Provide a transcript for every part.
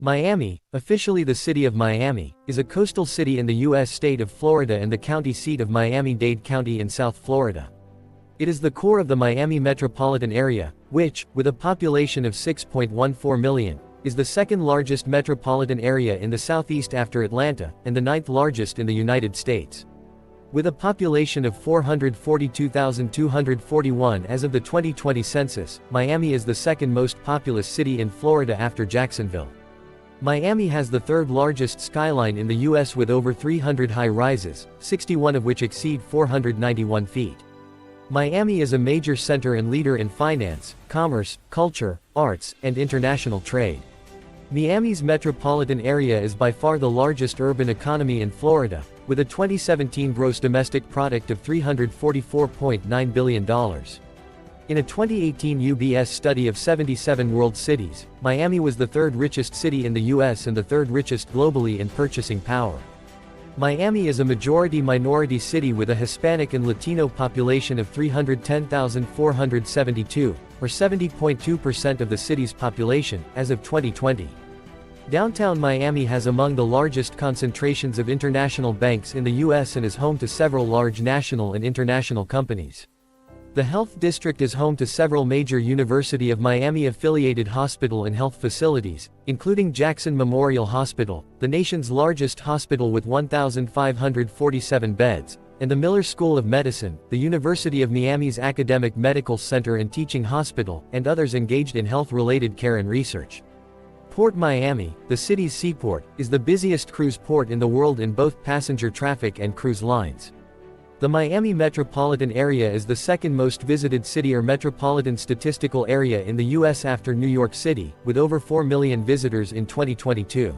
Miami, officially the city of Miami, is a coastal city in the U.S. state of Florida and the county seat of Miami-Dade County in South Florida. It is the core of the Miami metropolitan area, which, with a population of 6.14 million, is the second largest metropolitan area in the southeast after Atlanta, and the ninth largest in the United States. With a population of 442,241 as of the 2020 census, Miami is the second most populous city in Florida after Jacksonville. Miami has the third largest skyline in the U.S. with over 300 high-rises, 61 of which exceed 491 feet. Miami is a major center and leader in finance, commerce, culture, arts, and international trade. Miami's metropolitan area is by far the largest urban economy in Florida, with a 2017 gross domestic product of $344.9 billion. In a 2018 UBS study of 77 world cities, Miami was the third richest city in the U.S. and the third richest globally in purchasing power. Miami is a majority-minority city with a Hispanic and Latino population of 310,472, or 70.2% of the city's population, as of 2020. Downtown Miami has among the largest concentrations of international banks in the U.S. and is home to several large national and international companies. The Health District is home to several major University of Miami-affiliated hospital and health facilities, including Jackson Memorial Hospital, the nation's largest hospital with 1,547 beds, and the Miller School of Medicine, the University of Miami's academic medical center and teaching hospital, and others engaged in health-related care and research. Port Miami, the city's seaport, is the busiest cruise port in the world in both passenger traffic and cruise lines. The Miami metropolitan area is the second most visited city or metropolitan statistical area in the U.S. after New York City, with over 4 million visitors in 2022.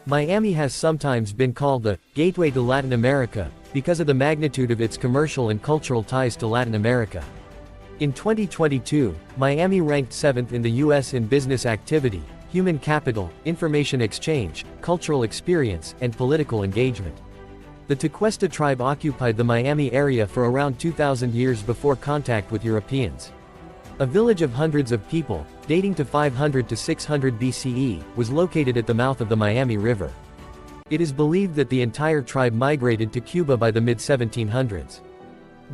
Miami has sometimes been called the gateway to Latin America, because of the magnitude of its commercial and cultural ties to Latin America. In 2022, Miami ranked 7th in the U.S. in business activity, human capital, information exchange, cultural experience, and political engagement. The Tequesta tribe occupied the Miami area for around 2,000 years before contact with Europeans. A village of hundreds of people, dating to 500 to 600 BCE, was located at the mouth of the Miami River. It is believed that the entire tribe migrated to Cuba by the mid-1700s.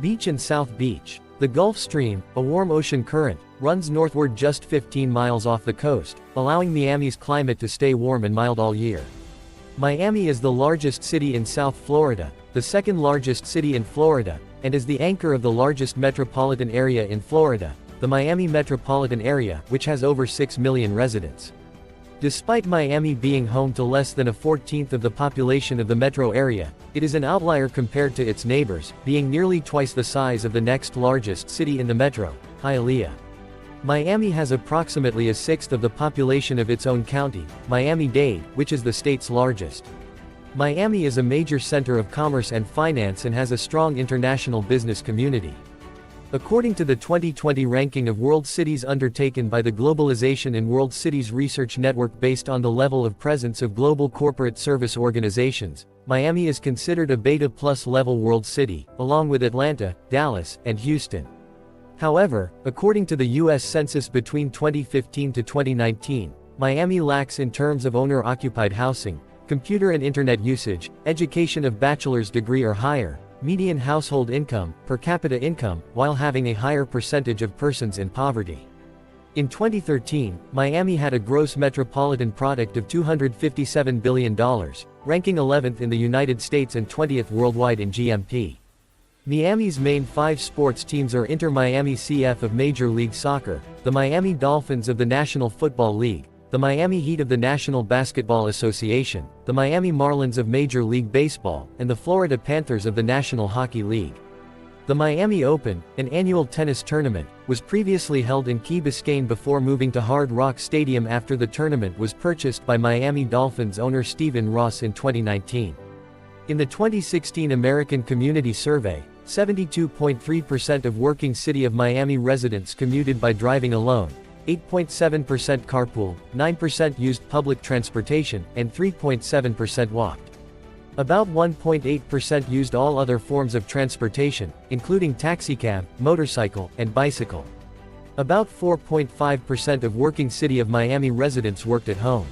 Beach and South Beach. The Gulf Stream, a warm ocean current, runs northward just 15 miles off the coast, allowing Miami's climate to stay warm and mild all year. Miami is the largest city in South Florida, the second largest city in Florida, and is the anchor of the largest metropolitan area in Florida, the Miami metropolitan area, which has over 6 million residents. Despite Miami being home to less than a 14th of the population of the metro area, it is an outlier compared to its neighbors, being nearly twice the size of the next largest city in the metro, Hialeah. Miami has approximately a sixth of the population of its own county, Miami-Dade, which is the state's largest. Miami is a major center of commerce and finance and has a strong international business community. According to the 2020 ranking of world cities undertaken by the Globalization and World Cities Research Network based on the level of presence of global corporate service organizations, Miami is considered a Beta Plus level world city, along with Atlanta, Dallas, and Houston. However, according to the U.S. Census between 2015 to 2019, Miami lacks in terms of owner-occupied housing, computer and internet usage, education of bachelor's degree or higher, median household income, per capita income, while having a higher percentage of persons in poverty. In 2013, Miami had a gross metropolitan product of $257 billion, ranking 11th in the United States and 20th worldwide in GMP. Miami's main 5 sports teams are Inter-Miami CF of Major League Soccer, the Miami Dolphins of the National Football League, the Miami Heat of the National Basketball Association, the Miami Marlins of Major League Baseball, and the Florida Panthers of the National Hockey League. The Miami Open, an annual tennis tournament, was previously held in Key Biscayne before moving to Hard Rock Stadium after the tournament was purchased by Miami Dolphins owner Stephen Ross in 2019. In the 2016 American Community Survey, 72.3% of working City of Miami residents commuted by driving alone, 8.7% carpool, 9% used public transportation, and 3.7% walked. About 1.8% used all other forms of transportation, including taxicab, motorcycle, and bicycle. About 4.5% of working City of Miami residents worked at home.